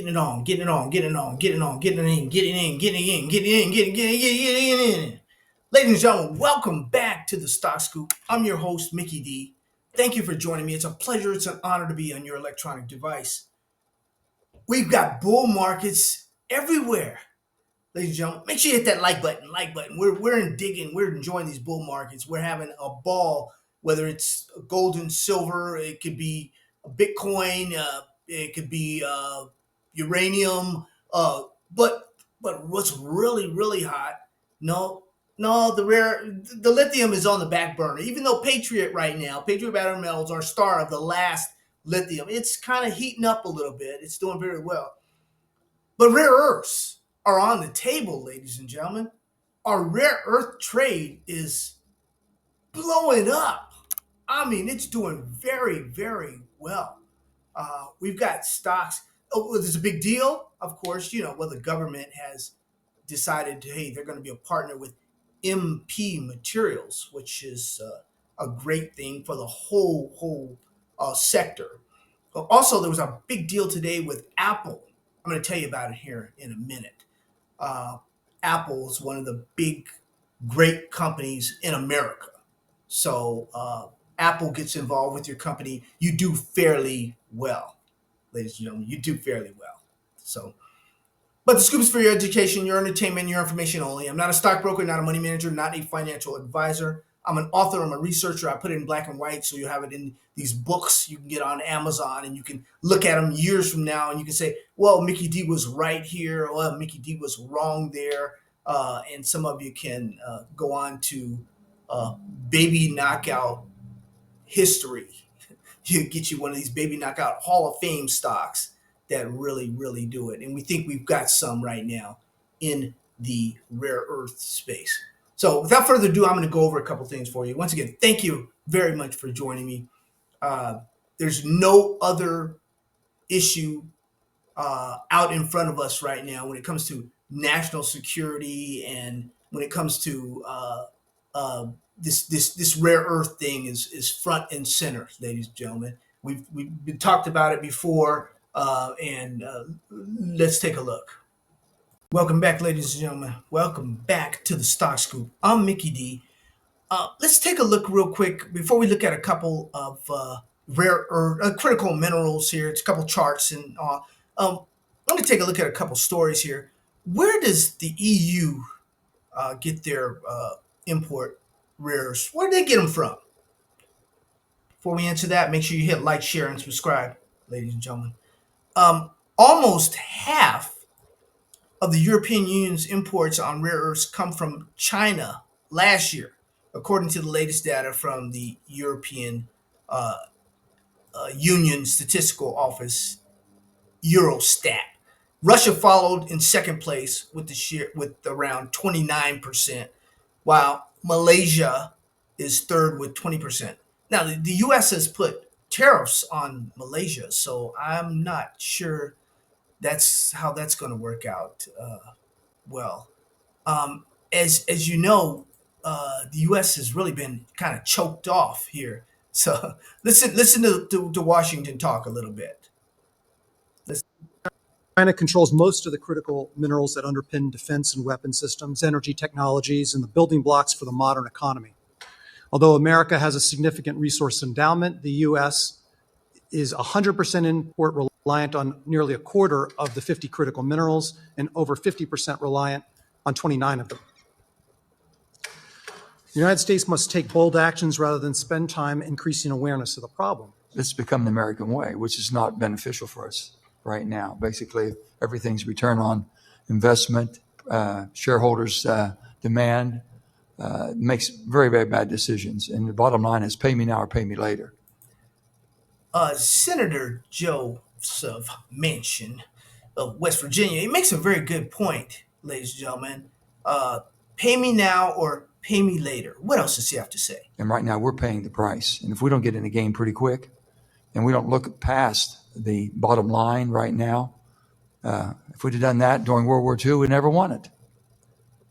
it on, getting it on, getting it on, getting it on, getting it in, getting it in, getting it in, getting it in, getting it in. Ladies and gentlemen, welcome back to the Stock Scoop. I'm your host, Mickey D. Thank you for joining me. It's a pleasure, it's an honor to be on your electronic device. We've got bull markets everywhere. Ladies and gentlemen, make sure you hit that like button, like button. We're enjoying these bull markets. We're having a ball, whether it's gold and silver, it could be Bitcoin, it could be uranium, but what's really hot? No, no, the lithium is on the back burner. Even though Patriot Battery Metals, our star of the last lithium, it's kind of heating up a little bit. It's doing very well. But rare earths are on the table, ladies and gentlemen. Our rare earth trade is blowing up. I mean, it's doing very well. We've got stocks. Oh, well, there's a big deal, of course. The government has decided, hey, they're going to be a partner with MP Materials, which is a great thing for the whole sector. Also, there was a big deal today with Apple. I'm going to tell you about it here in a minute. Apple is one of the big, great companies in America. So Apple gets involved with your company, you do fairly well, ladies and gentlemen. You do fairly well. So, but the scoop is for your education, your entertainment, your information only. I'm not a stockbroker, not a money manager, not a financial advisor. I'm an author. I'm a researcher. I put it in black and white, so you have it in these books you can get on Amazon, and you can look at them years from now, and you can say, well, Mickey D was right here, or well, Mickey D was wrong there. And some of you can go on to Baby Knockout History. You get you one of these Baby Knockout Hall of Fame stocks that really do it. And we think we've got some right now in the rare earth space. So without further ado, I'm going to go over a couple things for you. Once again, thank you very much for joining me. There's no other issue out in front of us right now when it comes to national security, and when it comes to this rare earth thing is front and center, ladies and gentlemen. We've been talked about it before, and let's take a look. Welcome back, ladies and gentlemen. Welcome back to the Stock Scoop. I'm Mickey D. Let's take a look real quick before we look at a couple of rare earth critical minerals here. It's a couple charts, and let me take a look at a couple stories here. Where does the EU get their import rares? Where do they get them from? Before we answer that, make sure you hit like, share, and subscribe, ladies and gentlemen. Almost half of the European Union's imports on rare earths come from China last year, according to the latest data from the European Union Statistical Office, Eurostat. Russia followed in second place with around 29%, while Malaysia is third with 20%. Now, the U.S. has put tariffs on Malaysia, so I'm not sure that's how that's going to work out well. As you know, the U.S. has really been kind of choked off here. So listen to Washington talk a little bit. China controls most of the critical minerals that underpin defense and weapon systems, energy technologies, and the building blocks for the modern economy. Although America has a significant resource endowment, the U.S. is 100% import reliant on nearly a quarter of the 50 critical minerals and over 50% reliant on 29 of them. The United States must take bold actions rather than spend time increasing awareness of the problem. It's become the American way, which is not beneficial for us right now. Basically, everything's return on investment, shareholders' demand, makes very bad decisions. And the bottom line is pay me now or pay me later. Senator Joseph Manchin of West Virginia, he makes a very good point, ladies and gentlemen. Pay me now or pay me later. What else does he have to say? And right now we're paying the price. And if we don't get in the game pretty quick and we don't look past the bottom line right now, if we'd have done that during World War II, we'd never won it.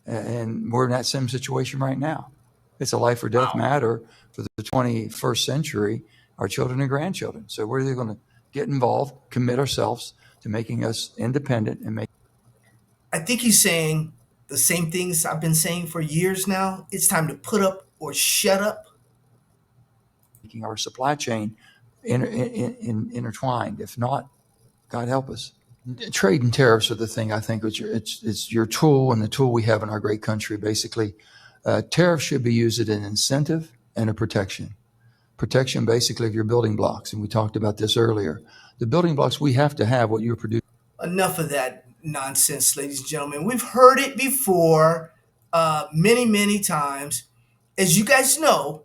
And we're in that same situation right now. It's a life or death matter for the 21st century, our children and grandchildren. So we're either going to get involved, commit ourselves to making us independent and I think he's saying the same things I've been saying for years now. It's time to put up or shut up. making our supply chain intertwined. If not, God help us. Trade and tariffs are the thing I think it's your tool and the tool we have in our great country. Basically, tariffs should be used as an incentive and a protection. Protection, basically, of your building blocks, and we talked about this earlier. The building blocks we have to have what you're producing. Enough of that nonsense, ladies and gentlemen. We've heard it before many, many times. As you guys know,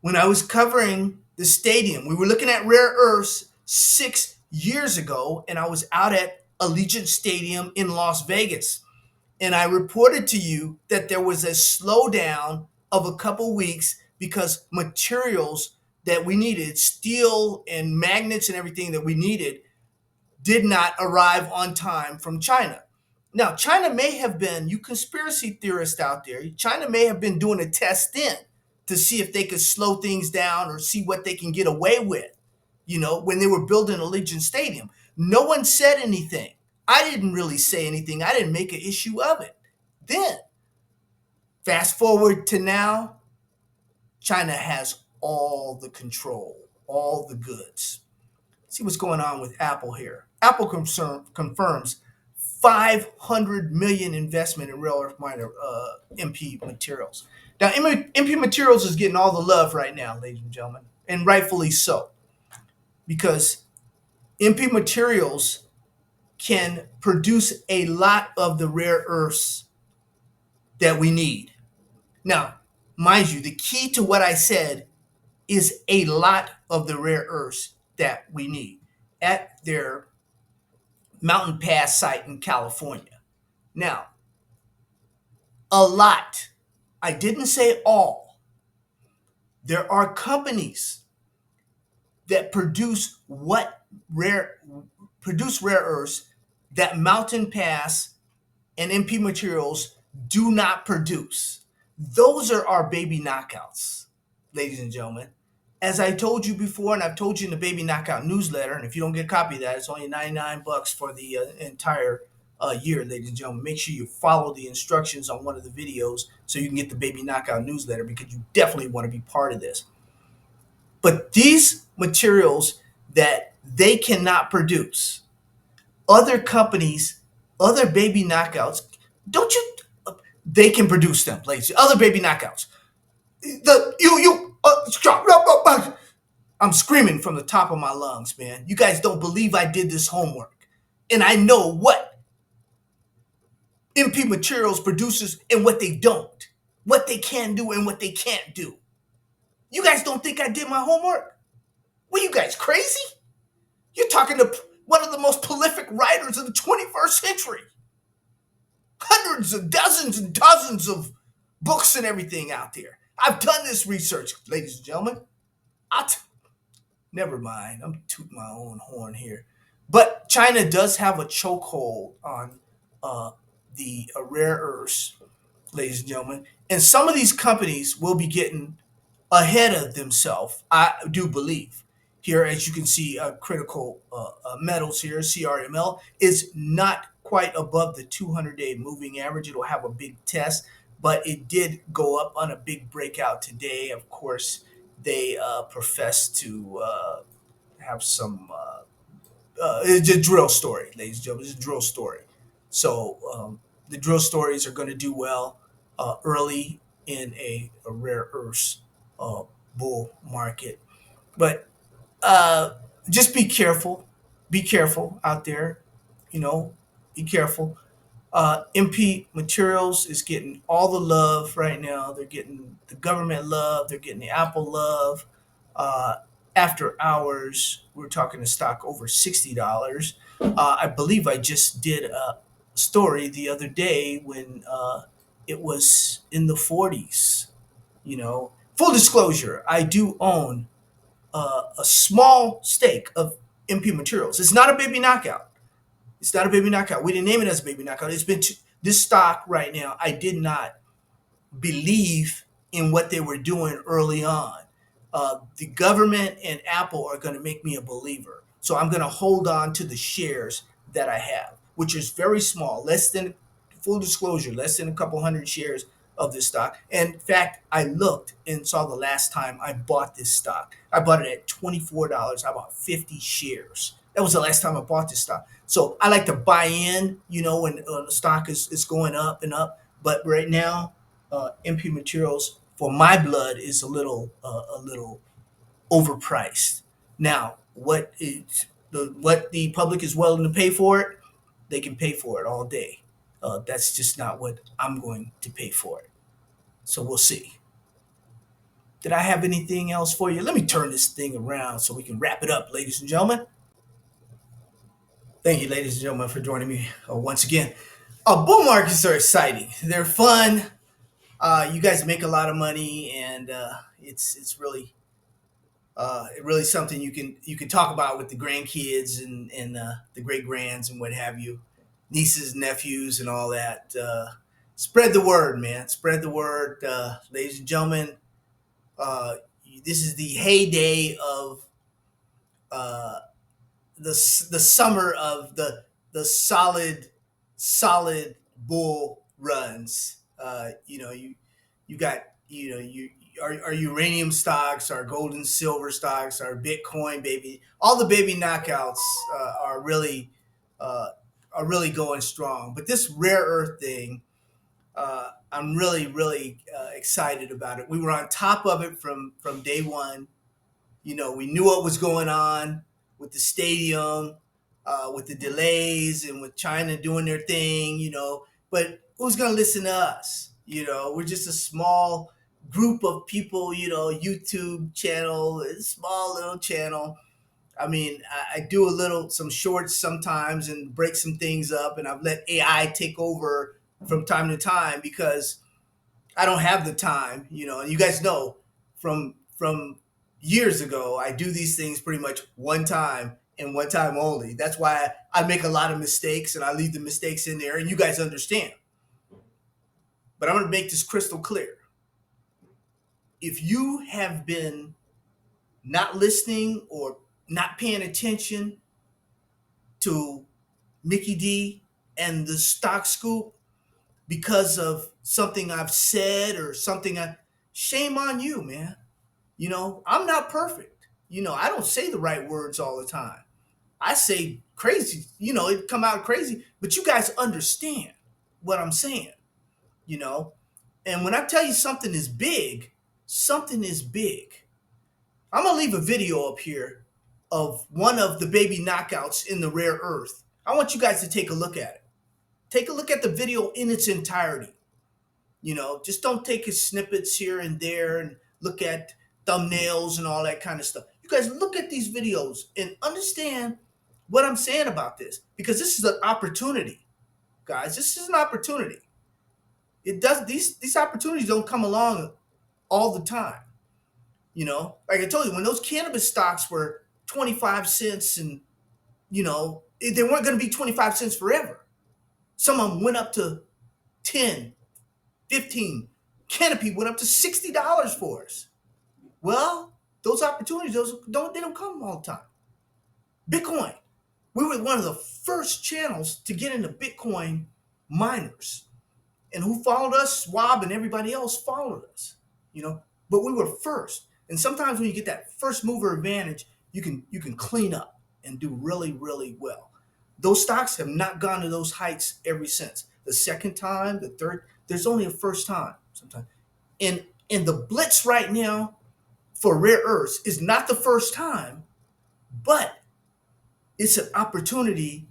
when I was covering the stadium, we were looking at rare earths 6 years ago, and I was out at Allegiant Stadium in Las Vegas. And I reported to you that there was a slowdown of a couple weeks because materials that we needed, steel and magnets and everything that we needed, did not arrive on time from China. Now, China may have been, you conspiracy theorists out there, China may have been doing a test in to see if they could slow things down or see what they can get away with, when they were building Allegiant Stadium. No one said anything. I didn't really say anything. I didn't make an issue of it. Then, fast forward to now, China has all the control, all the goods. See what's going on with Apple here. Apple confirms 500 million investment in rare earth miner MP materials. Now, MP materials is getting all the love right now, ladies and gentlemen, and rightfully so, because MP materials can produce a lot of the rare earths that we need. Now, mind you, the key to what I said is a lot of the rare earths that we need at their Mountain Pass site in California. Now, a lot. I didn't say all. There are companies that produce rare earths that Mountain Pass and MP materials do not produce. Those are our baby knockouts, ladies and gentlemen. As I told you before, and I've told you in the Baby Knockout newsletter, and if you don't get a copy of that, it's only $99 for the entire year, ladies and gentlemen. Make sure you follow the instructions on one of the videos so you can get the Baby Knockout newsletter, because you definitely want to be part of this. But these materials that they cannot produce, other companies, other Baby Knockouts, don't you? They can produce them, ladies. Other Baby Knockouts. I'm screaming from the top of my lungs, man. You guys don't believe I did this homework. And I know what MP Materials produces and what they don't. What they can do and what they can't do. You guys don't think I did my homework? Well, you guys crazy? You're talking to one of the most prolific writers of the 21st century. Hundreds of dozens and dozens of books and everything out there. I've done this research, ladies and gentlemen. Never mind. I'm tooting my own horn here. But China does have a chokehold on the rare earths, ladies and gentlemen. And some of these companies will be getting ahead of themselves, I do believe. Here, as you can see, critical metals here, CRML, is not quite above the 200-day moving average. It'll have a big test, but it did go up on a big breakout today. Of course, they profess to have some. It's a drill story, ladies and gentlemen. It's a drill story. So the drill stories are going to do well early in a rare earths bull market. But just be careful. Be careful out there. Be careful. MP Materials is getting all the love right now. They're getting the government love. They're getting the Apple love. After hours, we're talking a stock over $60. I believe I just did a story the other day when it was in the 40s. Full disclosure, I do own a small stake of MP Materials. It's not a baby knockout. It's not a baby knockout. We didn't name it as a baby knockout. It's been this stock right now. I did not believe in what they were doing early on. The government and Apple are going to make me a believer. So I'm going to hold on to the shares that I have, which is very small, less than, full disclosure, less than a couple hundred shares of this stock. And in fact, I looked and saw the last time I bought this stock. I bought it at $24. I bought 50 shares. That was the last time I bought this stock. So I like to buy in, when the stock is going up and up. But right now, MP Materials for my blood is a little overpriced. Now, what the public is willing to pay for it, they can pay for it all day. That's just not what I'm going to pay for it. So we'll see. Did I have anything else for you? Let me turn this thing around so we can wrap it up, ladies and gentlemen. Thank you, ladies and gentlemen, for joining me once again. Bull markets are exciting. They're fun. You guys make a lot of money, and it's really something you can talk about with the grandkids and the great grands and what have you, nieces, nephews, and all that. Spread the word, man. Spread the word, ladies and gentlemen. Uh, this is the heyday of uh, the summer of the solid bull runs. You got our uranium stocks, our gold and silver stocks, our Bitcoin baby, all the baby knockouts are really uh, going strong. But this rare earth thing, I'm really excited about it. We were on top of it from day one. We knew what was going on with the stadium, with the delays, and with China doing their thing. But who's going to listen to us? We're just a small group of people. YouTube channel, a small little channel. I mean, I do some shorts sometimes and break some things up, and I've let AI take over from time to time because I don't have the time, and you guys know from years ago, I do these things pretty much one time and one time only. That's why I make a lot of mistakes and I leave the mistakes in there, and you guys understand. But I'm going to make this crystal clear. If you have been not listening or not paying attention to Mickey D and the Stock Scoop because of something I've said or shame on you, man. I'm not perfect. I don't say the right words all the time. I say crazy, it come out crazy, but you guys understand what I'm saying, you know? And when I tell you something is big, something is big. I'm going to leave a video up here of one of the baby knockouts in the rare earth. I want you guys to take a look at it. Take a look at the video in its entirety. Just don't take his snippets here and there and look at thumbnails and all that kind of stuff. You guys look at these videos and understand what I'm saying about this, because this is an opportunity, guys. This is an opportunity. It does these opportunities don't come along all the time. Like I told you, when those cannabis stocks were 25 cents and they weren't going to be 25 cents forever. Some of them went up to 10, 15. Canopy went up to $60 for us. Well, those opportunities, they don't come all the time. Bitcoin. We were one of the first channels to get into Bitcoin miners. And who followed us? Schwab and everybody else followed us. But we were first. And sometimes when you get that first mover advantage, you can clean up and do really, really well. Those stocks have not gone to those heights ever since. The second time, the third, there's only a first time sometimes. And the blitz right now for rare earths is not the first time, but it's an opportunity,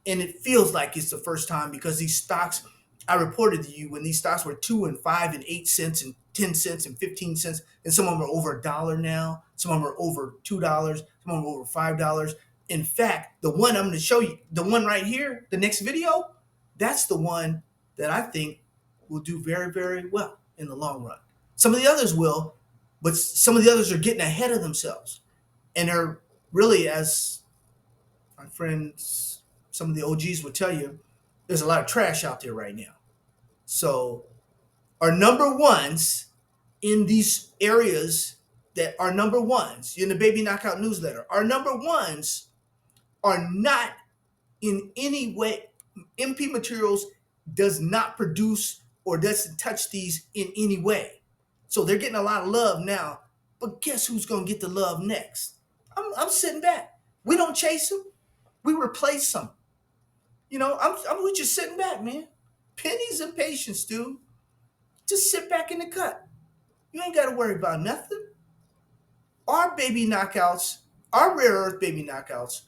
and it feels like it's the first time because these stocks, I reported to you when these stocks were 2 and 5 and 8 cents and 10 cents and 15 cents, and some of them are over $1 now. Some of them are over $2. Some of them are over $5. In fact, the one I'm going to show you, the one right here, the next video, that's the one that I think will do very, very well in the long run. Some of the others will, but some of the others are getting ahead of themselves. And they're really, as my friends, some of the OGs would tell you, there's a lot of trash out there right now. So our number ones in these areas that are number ones in the Baby Knockout newsletter, our number ones are not in any way, MP Materials does not produce or doesn't touch these in any way. So they're getting a lot of love now. But guess who's going to get the love next? I'm sitting back. We don't chase them. We replace them. We just sitting back, man. Pennies and patience, dude. Just sit back in the cut. You ain't got to worry about nothing. Our baby knockouts, our rare earth baby knockouts,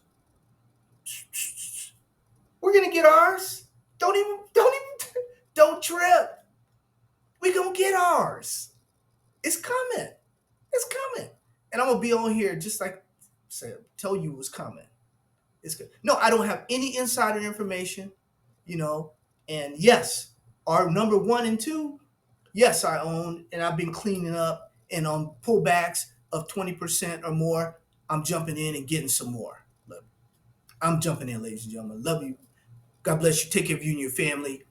we're gonna get ours. Don't trip. We gonna get ours. It's coming. It's coming. And I'm gonna be on here just like tell you what's coming. It's good. No, I don't have any insider information, you know. And yes, our number 1 and 2, yes, I own, and I've been cleaning up. And on pullbacks of 20% or more, I'm jumping in and getting some more. Look, I'm jumping in, ladies and gentlemen. Love you. God bless you. Take care of you and your family.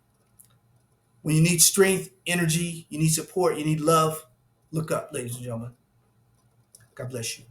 When you need strength, energy, you need support, you need love, look up, ladies and gentlemen. God bless you.